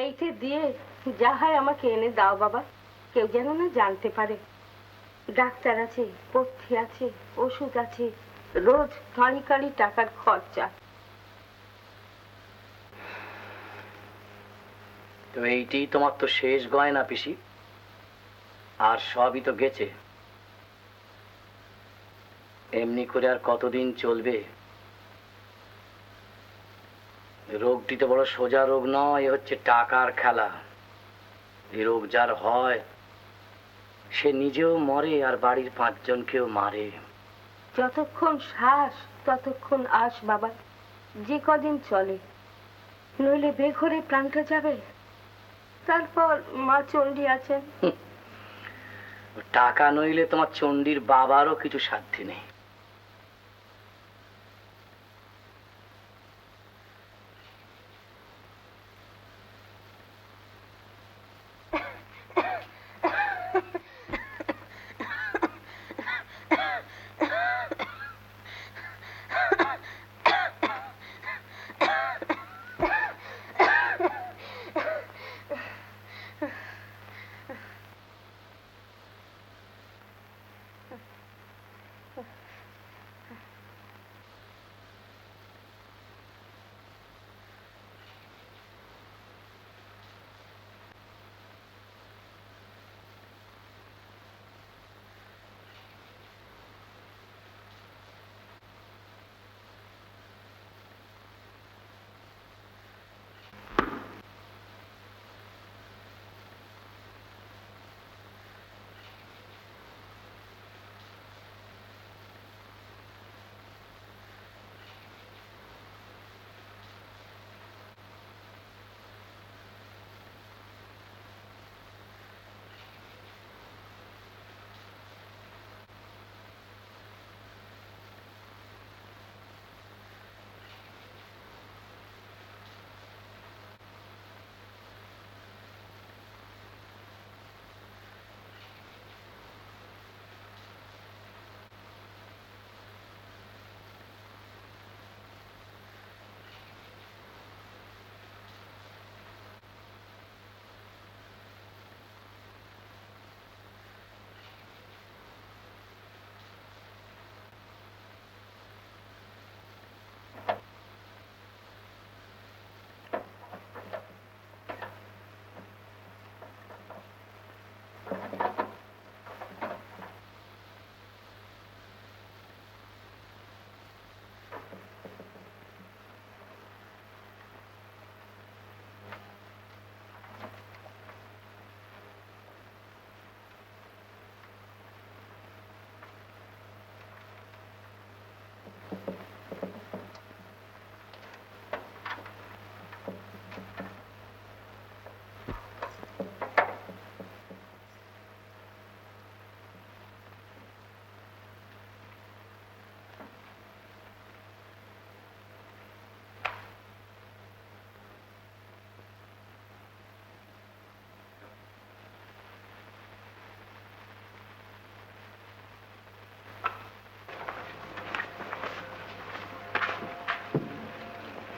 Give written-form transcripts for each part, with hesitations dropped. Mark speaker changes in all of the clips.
Speaker 1: এইটা দিয়ে যা হয় আমাকে এনে দাও বাবা, কেউ যেন না জানতে পারে। ডাক্তার আছে, পথ্যি আছে, ওষুধ আছে, রোজ কাঁড়ি কাঁড়ি টাকার খরচা।
Speaker 2: তো এইটি তোমার তো শেষ গয়না পিসি, আর সবই তো গেছে। এমনি করে আর কতদিন চলবে? রোগটি তো বড় সোজা রোগ নয়, এ হচ্ছে টাকার খেলা। এই রোগ যার হয় সে নিজেও মরে আর বাড়ির 5 জনকেও মারে।
Speaker 1: যতক্ষণ শ্বাস ততক্ষণ আস বাবা, যে কদিন চলে, নইলে বেঘরে প্রাণটা যাবে। তারপর মা চণ্ডী আছেন।
Speaker 2: টাকা নইলে তোমার চণ্ডীর বাবারও কিছু সাধ্য নেই।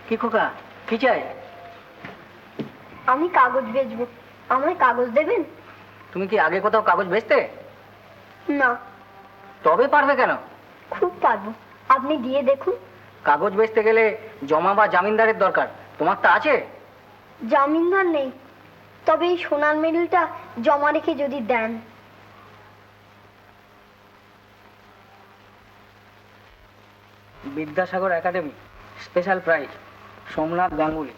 Speaker 3: কি খোকা, কি চাই?
Speaker 4: আমি কাগজ বেচবো, আমায় কাগজ দেবেন?
Speaker 3: তুমি কি আগে কোথাও কাগজ বেচতে?
Speaker 4: না।
Speaker 3: তবে পারবে কেন?
Speaker 4: খুব পারবো, আপনি দিয়ে দেখুন।
Speaker 3: কাগজ বেচতে গেলে জমা বা জামিনদারের দরকার, তোমার তা আছে?
Speaker 4: জামিনদার নেই, তবে এই সোনার মেডেলটা জমা রেখে যদি দেন।
Speaker 3: Vidyasagar academy special prize, Somnath Ganguly.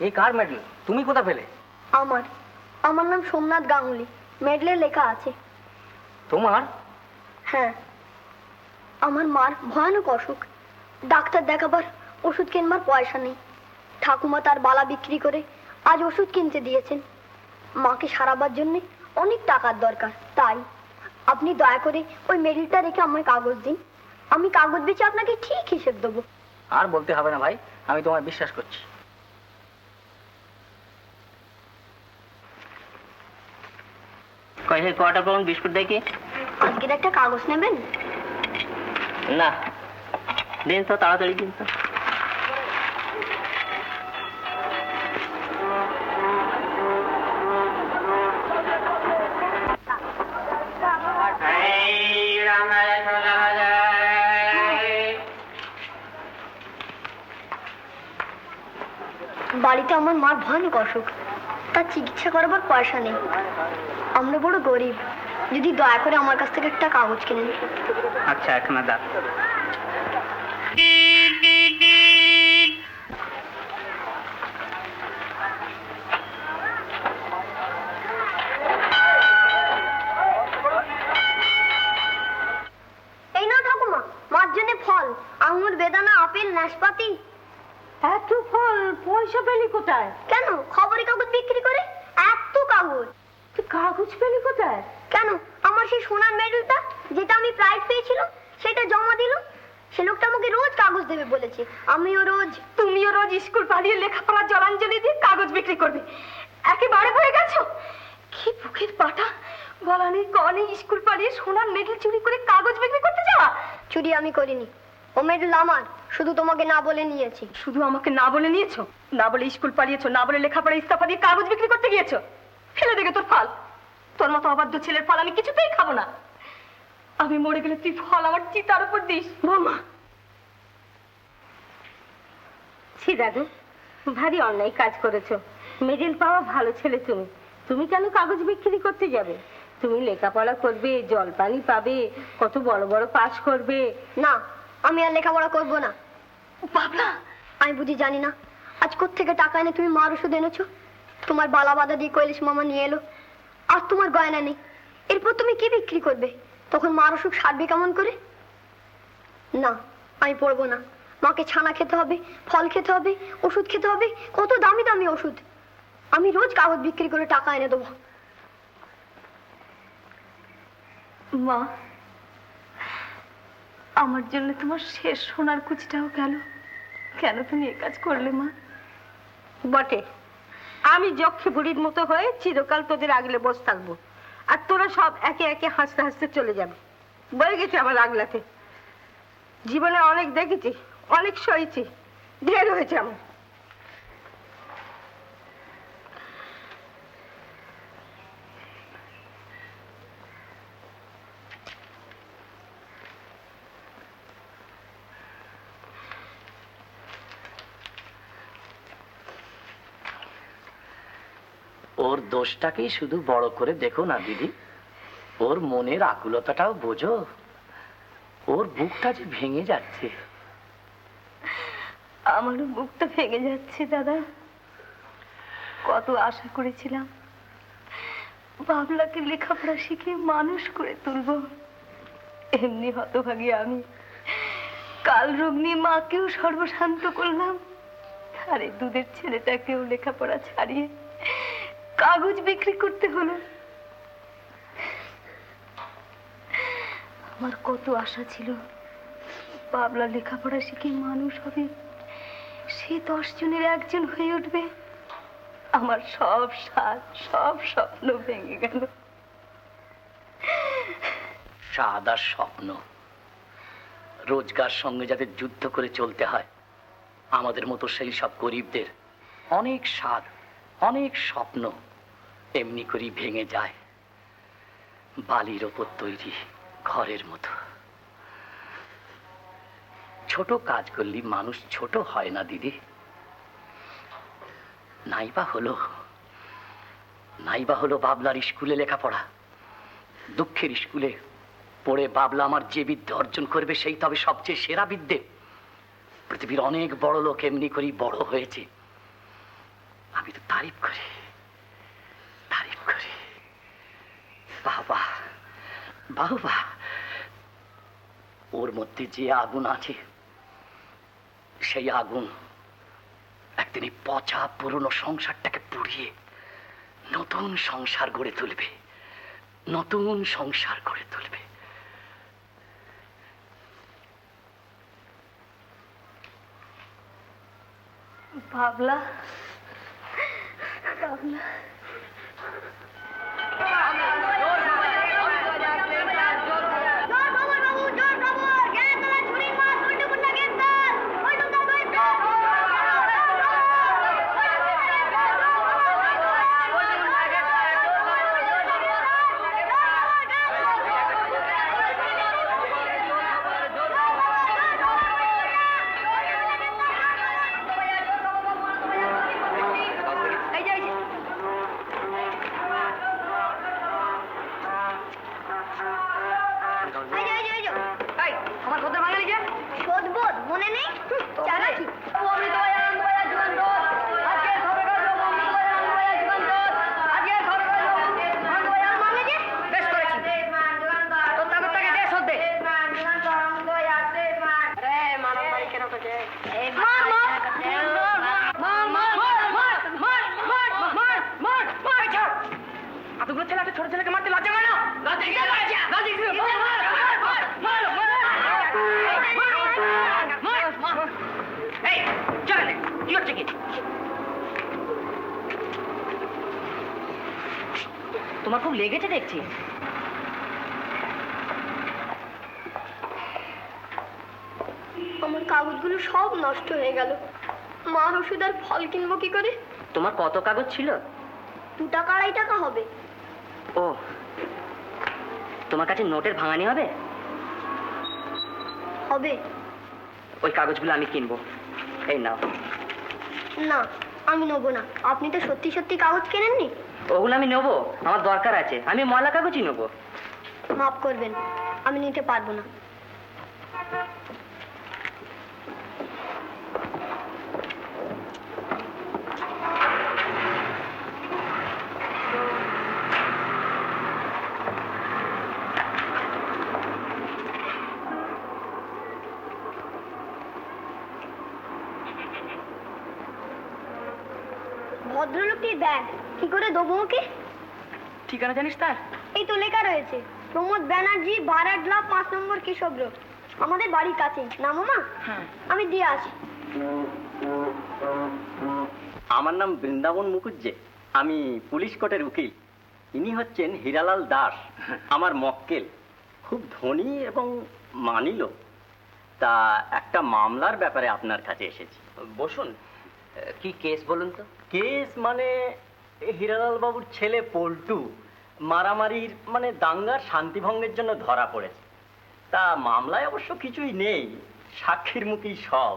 Speaker 3: এই কার মেডেল? তুমি কোথা পেলে?
Speaker 4: আমার আমার নাম সোমনাথ গাঙ্গুলি, মেডেলে লেখা আছে।
Speaker 3: তোমার?
Speaker 4: হ্যাঁ, আমার মার ভয়ানক অসুখ, ডাক্তার দেখাবার ওষুধ কিনবার পয়সা নেই। ঠাকুমা তার বালা বিক্রি করে আজ ওষুধ কিনতে দিয়েছেন। মাকে সারাবার জন্য অনেক টাকার দরকার, তাই আপনি দয়া করে ওই মেডেলটা রেখে আমায় কাগজ দিন। আমি কাগজ বেচে আপনাকে ঠিক হিসেব দেবো।
Speaker 3: আর বলতে হবে না ভাই, আমি তোমায় বিশ্বাস করছি।
Speaker 5: কটা পাউন্ড বিস্কুট দেয় কি?
Speaker 4: আজকের একটা কাগজ নেবেন?
Speaker 5: না, দিন তো, তাড়াতাড়ি দিন তো।
Speaker 4: বাড়িতে আমার মার ভয়ানক অসুখ, তার চিকিৎসা করাবার পয়সা নেই। আমরা বড় গরিব, যদি দয়া করে আমার কাছ থেকে একটা কাগজ কিনেন।
Speaker 3: আচ্ছা, এখানে দাও।
Speaker 4: এই নাও ঠাকুমা, মার জন্য ফল, আঙুর, বেদানা, আপেল, নাশপাতি।
Speaker 1: এত ফল পয়সা পেলি কোথায়?
Speaker 4: কেন, খবরের কাগজ বিক্রি করে এত কাগজ।
Speaker 1: তুই কাগজ পেলি কোথায়?
Speaker 4: কেন, আমার সেই সোনার মেডেলটা যেটা আমি প্রাইজ পেয়েছিলাম সেটা জমা দিল। সে লোকটা আমাকে রোজ কাগজ দেবে বলেছে।
Speaker 1: তুমিও রোজ স্কুল পালিয়ে লেখাপড়ার জলাঞ্জলি দিয়ে কাগজ বিক্রি করবে, একেবারে হয়ে গেছো। কি বুকের পাটা, বলা নেই ক নেই, স্কুল পালিয়ে সোনার মেডেল চুরি করে কাগজ বিক্রি করতে যাওয়া।
Speaker 4: চুরি আমি করিনি, ও মেডেল আমার, শুধু তোমাকে না বলে নিয়েছি।
Speaker 1: শুধু আমাকে না বলে নিয়েছো? না বলে স্কুল পালিয়েছো, না বলে লেখাপড়া ইস্তফা দিয়ে কাগজ বিক্রি করতে গিয়েছো? ফেলে দেখে তোর ফল। তোর মতো অবাধ্য ছেলের ফল আমি কিছুতেই খাবো না। আমি মরে গেলে তুই ফল আমার চিতার উপর দিস। বৌমা, ছি দাদু, ভারী অন্যায় কাজ করেছো। মেডেল পাওয়া ভালো ছেলে তুমি, তুমি কেন কাগজ বিক্রি করতে যাবে? তুমি লেখাপড়া করবে, জল পানি পাবে, কত বড় বড় পাস করবে।
Speaker 4: না, আমি আর লেখাপড়া করবো না।
Speaker 1: বাবলা,
Speaker 4: আমি বুঝি জানি না আজ কোত্থেকে টাকা এনে তুমি মার ওষুধ এনেছো? তোমার বালা বাধা দিয়ে কৈলাস মামা নিয়ে এলো, আর তোমার গয়না নেই। এরপর তুমি কি বিক্রি করবে? তখন মার অসুখ সারবে কেমন করে? না, আমি পড়বো না। মাকে ছানা খেতে হবে, ফল খেতে হবে, ওষুধ খেতে হবে, কত দামি দামি ওষুধ। আমি রোজ কাগজ বিক্রি করে টাকা এনে দেবো।
Speaker 1: মা, আমার জন্য তোমার শেষ সোনার কুচিটাও গেল। কেন তুমি এ কাজ করলে মা? বটে, আমি যক্ষী বুড়ির মতো হয়ে চিরকাল তোদের আগলে বসে থাকবো, আর তোরা সব একে একে হাসতে হাসতে চলে যাবে। বয়ে গেছে আমার আগলাতে। জীবনে অনেক দেখেছি, অনেক সয়েছি, ঢের হয়েছে আমার।
Speaker 2: ওর দোষটাকেই শুধু বড় করে দেখো না দিদি, ওর মনের আকুলতাটাও বোঝো। ওর বুকটা যে ভেঙে যাচ্ছে।
Speaker 1: আমারও বুকটা ভেঙে যাচ্ছে দাদা। কত আশা করেছিলাম বাবলাকে লেখাপড়া শিখিয়ে মানুষ করে তুলবো। এমনি হতভাগী আমি কাল রোগ নিয়ে মাকেও সর্বশান্ত করলাম, আর এই দুধের ছেলেটাকেও লেখাপড়া ছাড়িয়ে কাগজ বিক্রি করতে হলো। আমার কত আশা ছিল বাবলা লেখাপড়া শিখে মানুষ হবে, সে 10 জনের একজন হয়ে উঠবে। আমার সব স্বাদ, সব স্বপ্ন ভেঙে গেল।
Speaker 2: স্বাদ আর স্বপ্ন, রোজগার সঙ্গে যাদের যুদ্ধ করে চলতে হয়, আমাদের মতো সেই সব গরিবদের অনেক স্বাদ, অনেক স্বপ্ন এমনি করেই ভেঙে যায়, বালির ওপর তৈরি ঘরের মতো। ছোট কাজ করলে মানুষ ছোট হয় না দিদি। নাইবা হলো বাবলার স্কুলে লেখাপড়া। দুঃখের স্কুলে পড়ে বাবলা আমার যে বিদ্যে অর্জন করবে সেই তবে সবচেয়ে সেরা বিদ্যে। পৃথিবীর অনেক বড় লোক এমনি করেই বড় হয়েছে। আমি তো তারিফ করি। বাবা বাবা, ওর মধ্যে যে আগুন আছে, সেই আগুন একদিন পচা পুরনো সংসারটাকে পুড়িয়ে নতুন সংসার গড়ে তুলবে, নতুন সংসার গড়ে তুলবে।
Speaker 1: বাবলা,
Speaker 5: তোমার খুব লেগেছে দেখছি।
Speaker 4: আমার কাগজগুলো সব নষ্ট হয়ে গেল। মার ওষুধ আর ফল কিনবো কি করে?
Speaker 5: তোমার কত কাগজ ছিল?
Speaker 4: 2 টাকা 2.5 টাকা হবে।
Speaker 5: ও, তোমার কাছে নোটের ভাঙানি হবে?
Speaker 4: হবে
Speaker 5: ওই কাগজগুলো আমি কিনবো। এই নাও।
Speaker 4: না, আমি নেবো না। আপনি তো সত্যি সত্যি কাগজ কেনেননি।
Speaker 5: ওগুলো আমি নেবো, আমার দরকার আছে। আমি ময়লা কাগজই নেবো।
Speaker 4: মাফ করবেন, আমি নিতে পারবো না। ভদ্রলোকটির ব্যাগ কি করে দেবো ওকে?
Speaker 5: ঠিকানা জানিস তার?
Speaker 4: এই তো লেখা রয়েছে, প্রমোদ ব্যানার্জি, বারাডলা, 5 নম্বর কেশব রোড। আমাদের বাড়ির কাছে। নামো মা, আমি দিয়ে আসি।
Speaker 6: আমার নাম বৃন্দাবন মুখুজ্জে, আমি পুলিশ কোর্টের উকিল। ইনি হচ্ছেন হীরালাল দাস, আমার মক্কেল। খুব ধনী এবং মানী লোক। তা একটা মামলার ব্যাপারে আপনার কাছে এসেছি।
Speaker 5: বসুন। কি কেস বলুন তো?
Speaker 6: কেস মানে হীরালাল বাবুর ছেলে পল্টু মারামারির মানে দাঙ্গার শান্তিভঙ্গের জন্য ধরা পড়েছে। তা মামলায় অবশ্য কিছুই নেই, সাক্ষীর মুখেই সব।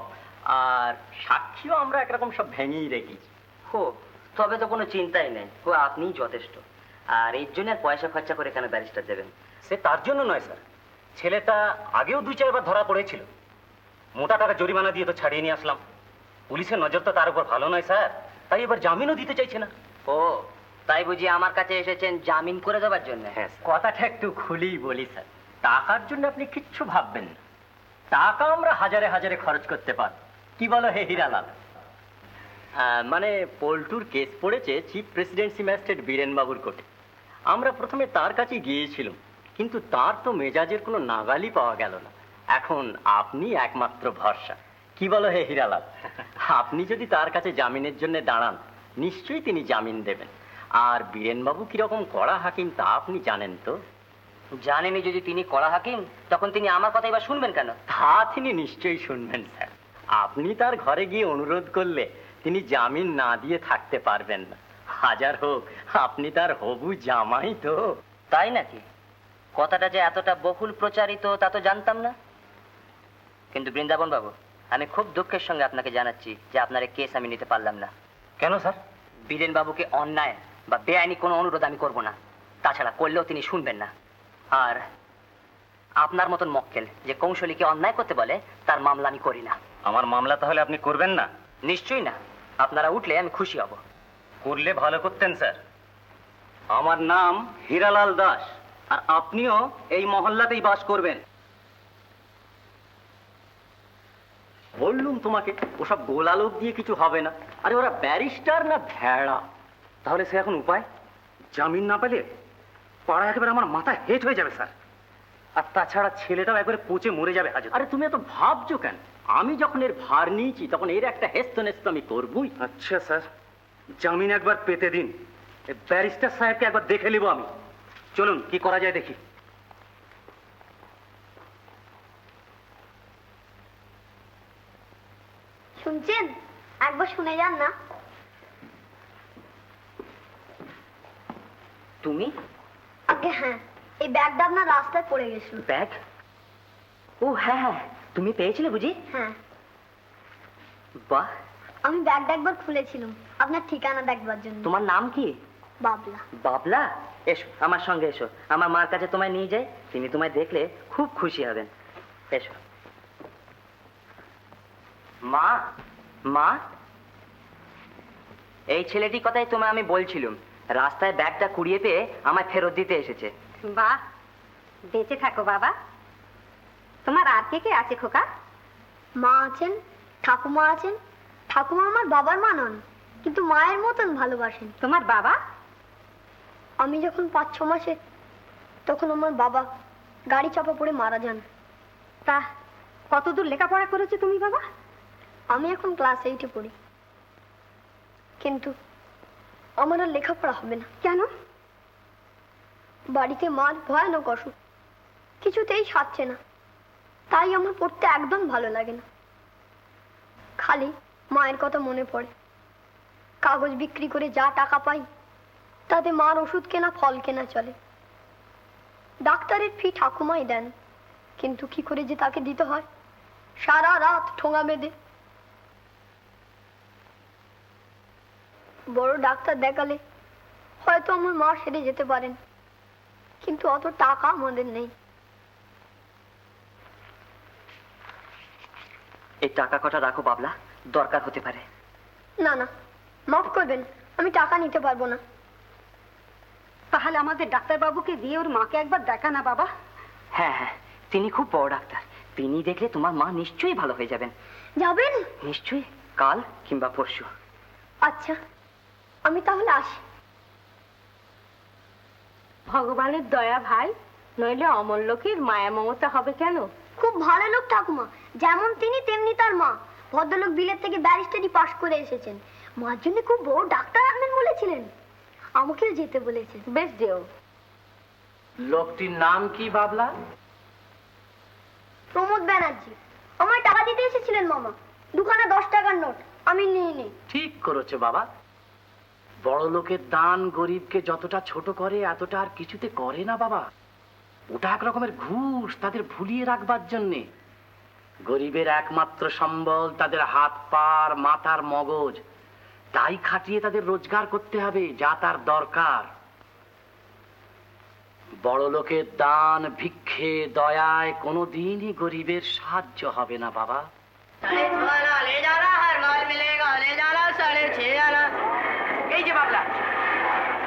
Speaker 6: আর সাক্ষীও আমরা একরকম সব ভেঙেই রেখেছি।
Speaker 5: হো, তবে তো কোনো চিন্তাই নেই। ও আপনিই যথেষ্ট। আর এর জন্য আর পয়সা খরচা করে কেন ব্যারিস্টার দেবেন?
Speaker 6: সে তার জন্য নয় স্যার, ছেলেটা আগেও 2-4 বার ধরা পড়েছিল। মোটা টাকা জরিমানা দিয়ে তো ছাড়িয়ে নিয়ে আসলাম। পুলিশের নজর তো তার উপর ভালো নয় স্যার, তাই এবার জামিনও দিতে চাইছে না।
Speaker 5: ও, তাই বুঝি আমার কাছে এসেছেন জামিন করে দেওয়ার জন্য?
Speaker 6: হ্যাঁ, কথাটা একটু খুলেই বলি স্যার, টাকার জন্য আপনি কিচ্ছু ভাববেন না। টাকা আমরা হাজারে হাজারে খরচ করতে পারি। কি বলো হে হীরালাল? মানে পল্টুর কেস পড়েছে চিফ প্রেসিডেন্সি ম্যাজিস্ট্রেট বীরেন বাবুর কোর্টে। আমরা প্রথমে তার কাছে গিয়েছিলাম, কিন্তু তার তো মেজাজের কোনো নাগালই পাওয়া গেল না। এখন আপনি একমাত্র ভরসা। কি বলো হে হীরালাল? আপনি যদি তার কাছে জামিনের জন্য দাঁড়ান, নিশ্চয়ই তিনি জামিন দেবেন। আর বীরেনবাবু কিরকম কড়া হাকিম তা আপনি জানেন তো।
Speaker 5: জানেনি যদি তিনি কড়া হাকিম, তখন তিনি আমার কথা এবার শুনবেন কেন?
Speaker 6: তা তিনি নিশ্চয়ই শুনবেন স্যার। আপনি তার ঘরে গিয়ে অনুরোধ করলে তিনি জামিন না দিয়ে থাকতে পারবেন না। হাজার হোক আপনি তার হবু জামাই তো।
Speaker 5: তাই নাকি? কথাটা যে এতটা বহুল প্রচারিত তা তো জানতাম না। কিন্তু বৃন্দাবন বাবু, আমি খুব দুঃখের সঙ্গে আপনাকে জানাচ্ছি যে আপনার এই কেস আমি নিতে পারলাম না।
Speaker 6: কেন স্যার?
Speaker 5: বীরেন বাবুকে অন্যায় বা বেআইনি কোনো অনুরোধ আমি করব না। তাছাড়া করলেও তিনি শুনবেন না। আর আপনার মতন মক্কেল যে কৌশলীকে অন্যায় করতে বলে, তার মামলা আমি করি না।
Speaker 6: আমার মামলা তাহলে আপনি করবেন না?
Speaker 5: নিশ্চয়ই না। আপনারা উঠলে আমি খুশি হব।
Speaker 6: করলে ভালো করতেন স্যার। আমার নাম হীরালাল দাস, আর আপনিও এই মহল্লাতেই বাস করবেন। বললুম তোমাকে, ওসব গোলালোক দিয়ে কিছু হবে না। আরে ওরা ব্যারিস্টার না ভেড়া।
Speaker 3: তাহলে সে এখন উপায়? জামিন না পেলে পাড়া একেবারে আমার মাথা হেট হয়ে যাবে স্যার। আর তাছাড়া ছেলেটাও একবারে পচে মরে যাবে হাজত।
Speaker 6: আরে তুমি এত ভাবছো কেন? আমি যখন এর ভার নিয়েছি তখন এর একটা হেস্ত নেস্ত আমি করবই।
Speaker 3: আচ্ছা স্যার, জামিন একবার পেতে দিন। ব্যারিস্টার সাহেবকে একবার দেখে নেব আমি। চলুন কি করা যায় দেখি।
Speaker 4: শুনছেন? একবার শুনে যান না।
Speaker 5: তুমি?
Speaker 4: আগে হ্যাঁ, এই ব্যাগটা আপনার রাস্তায় পড়ে গেছিল।
Speaker 5: ব্যাগ? ও হ্যাঁ হ্যাঁ, তুমি পেয়েছিলে বুঝি?
Speaker 4: হ্যাঁ,
Speaker 5: বাহ।
Speaker 4: আমি ব্যাগটা একবার খুলেছিলাম আপনার ঠিকানা দেখবার জন্য।
Speaker 5: তোমার নাম কি?
Speaker 4: বাবলা।
Speaker 5: বাবলা? এসো আমার সঙ্গে এসো, আমার মার কাছে তোমায় নিয়ে যাই। তিনি তোমায় দেখলে খুব খুশি হবেন। এসো। মা, মা, এই ছেলেটির কথাই তোমায় আমি বলছিলাম। রাস্তায় ব্যাগটা কুড়িয়ে পেয়ে আমায় ফেরত দিতে এসেছে।
Speaker 1: বাহ, বেঁচে থাকো বাবা। তোমার আর কে কে আছে খোকা?
Speaker 4: মা আছেন, ঠাকুমা আছেন। ঠাকুমা আমার বাবার মা নন, কিন্তু মায়ের মতন ভালোবাসেন।
Speaker 1: তোমার বাবা?
Speaker 4: আমি যখন 5-6 মাসে, তখন আমার বাবা গাড়ি চাপা পড়ে মারা যান।
Speaker 1: তা কতদূর লেখাপড়া করেছো তুমি বাবা?
Speaker 4: আমি এখন ক্লাস 8-এ পড়ি। কিন্তু আমার আর লেখাপড়া হবে না।
Speaker 1: কেন?
Speaker 4: বাড়িতে মার ভয়ানক অসুখ, কিছুতেই সারছে না। তাই আমার পড়তে একদম ভালো লাগে না, খালি মায়ের কথা মনে পড়ে। কাগজ বিক্রি করে যা টাকা পাই তাতে মার ওষুধ কেনা, ফল কেনা চলে। ডাক্তারের ফি ঠাকুমাই দেন, কিন্তু কি করে যে তাকে দিতে হয়, সারা রাত ঠোঙা বেঁধে। বড় ডাক্তার দেখালে হয়তো আমার মা সেরে যেতে পারেন, কিন্তু অত টাকা আমাদের নেই।
Speaker 5: এই টাকা কটা রাখো বাবলা, দরকার হতে পারে।
Speaker 4: না না, মাফ করবেন, আমি টাকা নিতে পারবো না।
Speaker 1: তাহলে আমাদের ডাক্তারবাবুকে দিয়ে ওর মাকে একবার দেখা না বাবা।
Speaker 5: হ্যাঁ হ্যাঁ, তিনি খুব বড় ডাক্তার, তিনি দেখলে তোমার মা নিশ্চয়ই ভালো হয়ে যাবেন।
Speaker 4: যাবেন?
Speaker 5: নিশ্চয়ই, কাল কিংবা পরশু।
Speaker 4: আচ্ছা, আমি তাহলে আসি।
Speaker 1: ভগবানের দয়া ভাই, নইলে অমর লোকের মায়া মমতা হবে কেন?
Speaker 4: খুব ভালো লোক ঠাকুমা, যেমন তিনি তেমনি তার মা। ভদ্রলোক বিলেত থেকে ব্যারিস্টারি পাশ করে এসেছেন, মার জন্য খুব বড় ডাক্তার আনবেন বলেছিলেন, আমাকেও যেতে বলেছেন।
Speaker 1: বেশ যেও।
Speaker 2: লোকটির নাম কি বাবলা?
Speaker 4: প্রমোদ ব্যানার্জি। আমায় টাকা দিতে এসেছিলেন মামা, দুখানা 10 টাকার নোট, আমি নিয়ে নিই।
Speaker 2: ঠিক করেছো বাবা। বড় লোকের দান গরিবকে যতটা ছোট করে এতটা আর কিছুতে করে না বাবা। ওটা এক রকমের ঘুষ, তাদের ভুলিয়ে রাখবার জন্যে। গরিবের একমাত্র সম্বল তাদের হাত পার মাথার মগজ, তাই খাটিয়ে তাদের রোজগার করতে হবে যা তার দরকার। বড় লোকের দান ভিক্ষে দয়ায় কোনোদিনই গরিবের সাহায্য হবে না বাবা।
Speaker 3: এই যে বাবলা,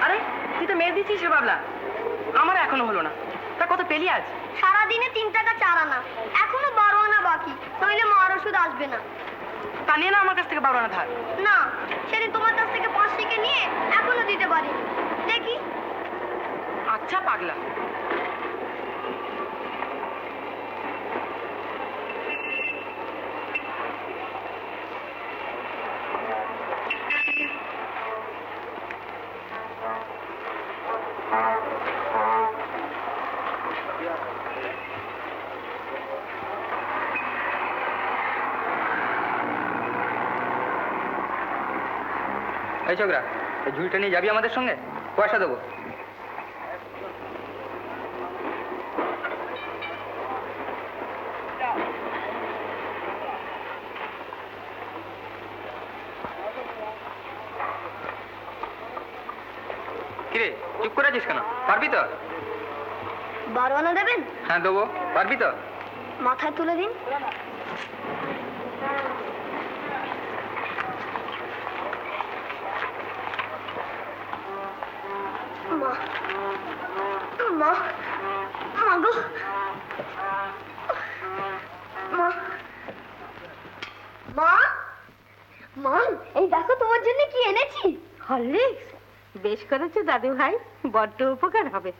Speaker 3: আরে তুই তো মেয়ে দিচ্ছিস রে বাবলা, আমার এখনো হলো না। তা কত পেলি আজ?
Speaker 4: সারাদিনে 3 টাকা 4 আনা, এখনো 12 আনা বাকি, নইলে মার ওষুধ আসবে না।
Speaker 3: তা নিয়ে না আমার কাছ থেকে 12 আনা ধার।
Speaker 4: না, সেদিন তোমার কাছ থেকে 5 টাকা নিয়ে এখনো দিতে পারি। দেখি।
Speaker 3: আচ্ছা পাগলা। এই ছোকরা, এই ঝুড়িটা নিয়ে যাবি আমাদের সঙ্গে? পয়সা দেবো। কিরে চুপ করে আছিস কেন? পারবি তো?
Speaker 4: 12 আনা দেবেন?
Speaker 3: হ্যাঁ দেবো। পারবি তো?
Speaker 4: মাথায় তুলে দিন। মা, মা, মা গো, মা, মা, মা, এই দেখো তোমার জন্য কি এনেছি।
Speaker 1: হরলিক্স? বেশ করেছো দাদু ভাই, বড্ড উপকার হবে।